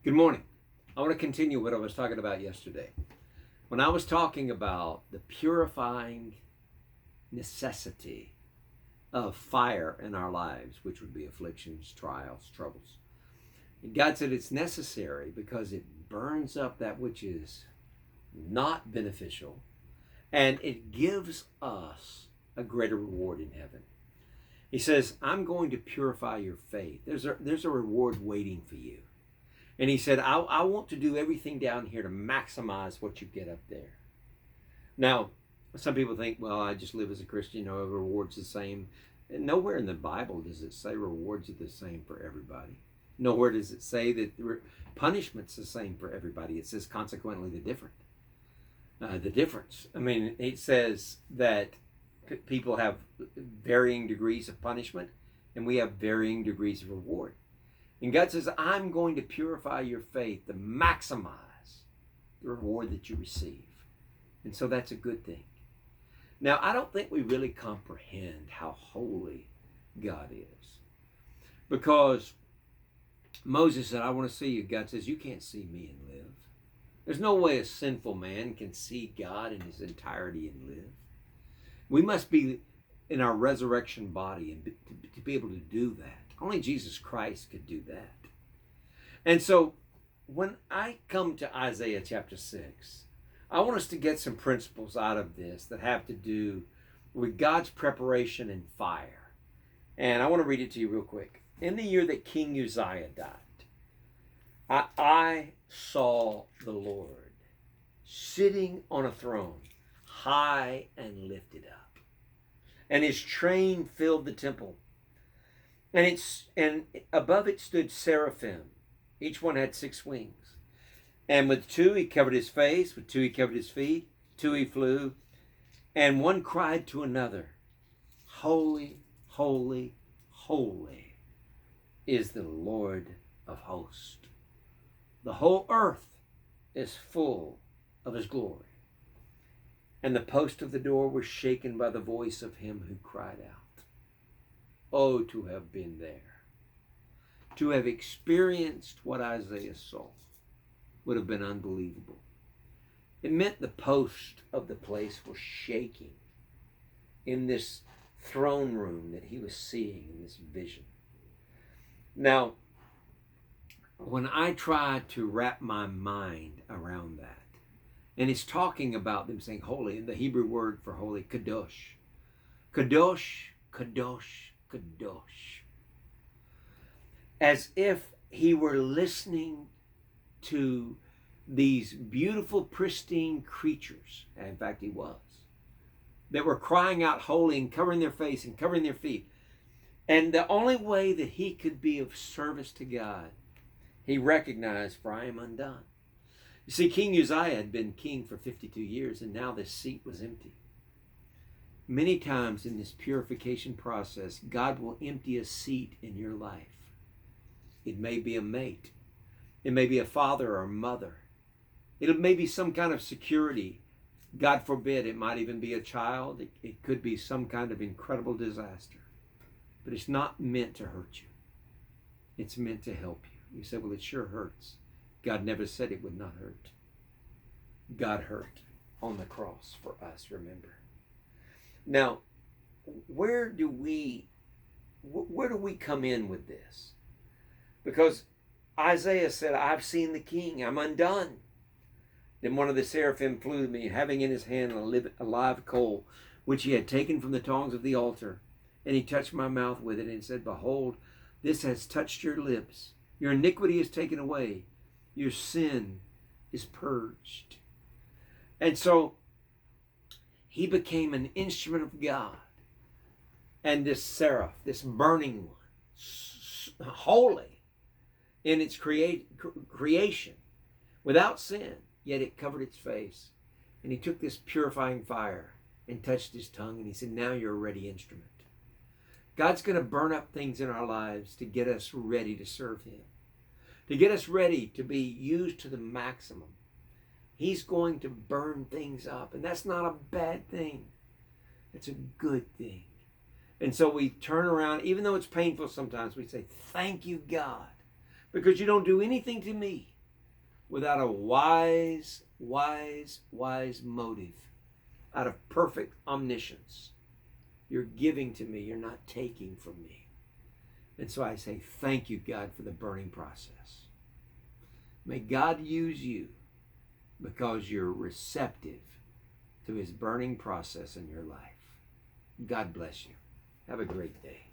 Good morning. I want to continue what I was talking about yesterday. When I was talking about the purifying necessity of fire in our lives, which would be afflictions, trials, troubles. And God said it's necessary because it burns up that which is not beneficial and it gives us a greater reward in heaven. He says, I'm going to purify your faith. There's a reward waiting for you. And he said, I want to do everything down here to maximize what you get up there. Now, some people think, well, I just live as a Christian, rewards the same. And nowhere in the Bible does it say rewards are the same for everybody. Nowhere does it say that punishment's the same for everybody. It says consequently the difference. I mean, it says that people have varying degrees of punishment and we have varying degrees of reward. And God says, I'm going to purify your faith to maximize the reward that you receive. And so that's a good thing. Now, I don't think we really comprehend how holy God is. Because Moses said, I want to see you. God says, you can't see me and live. There's no way a sinful man can see God in his entirety and live. We must be in our resurrection body and to be able to do that. Only Jesus Christ could do that. And so when I come to Isaiah chapter 6, I want us to get some principles out of this that have to do with God's preparation and fire. And I want to read it to you real quick. In the year that King Uzziah died, I saw the Lord sitting on a throne, high and lifted up, and his train filled the temple. And above it stood seraphim. Each one had 6 wings. And with 2 he covered his face, with 2 he covered his feet, 2 he flew. And one cried to another, Holy, holy, holy is the Lord of hosts. The whole earth is full of his glory. And the post of the door was shaken by the voice of him who cried out. Oh, to have been there. To have experienced what Isaiah saw would have been unbelievable. It meant the post of the place was shaking in this throne room that he was seeing in this vision. Now, when I try to wrap my mind around that, and it's talking about them saying holy, and the Hebrew word for holy, kadosh. Kadosh, kadosh, kadosh. As if he were listening to these beautiful, pristine creatures, and in fact he was, that were crying out holy and covering their face and covering their feet. And the only way that he could be of service to God, he recognized, for I am undone. You see, King Uzziah had been king for 52 years, and now this seat was empty. Many times in this purification process, God will empty a seat in your life. It may be a mate. It may be a father or a mother. It may be some kind of security. God forbid, it might even be a child. It could be some kind of incredible disaster. But it's not meant to hurt you. It's meant to help you. You say, well, it sure hurts. God never said it would not hurt. God hurt on the cross for us, remember. Now, where do we come in with this? Because Isaiah said, I've seen the king, I'm undone. Then one of the seraphim flew to me, having in his hand a live coal, which he had taken from the tongs of the altar. And he touched my mouth with it and said, Behold, this has touched your lips. Your iniquity is taken away. Your sin is purged. And so he became an instrument of God. And this seraph, this burning one, holy in its creation, without sin, yet it covered its face. And he took this purifying fire and touched his tongue, and he said, now you're a ready instrument. God's going to burn up things in our lives to get us ready to serve him, to get us ready to be used to the maximum. He's going to burn things up, and that's not a bad thing. It's a good thing. And so we turn around, even though it's painful sometimes, we say, thank you, God, because you don't do anything to me without a wise motive, out of perfect omniscience. You're giving to me. You're not taking from me. And so I say, thank you, God, for the burning process. May God use you because you're receptive to his burning process in your life. God bless you. Have a great day.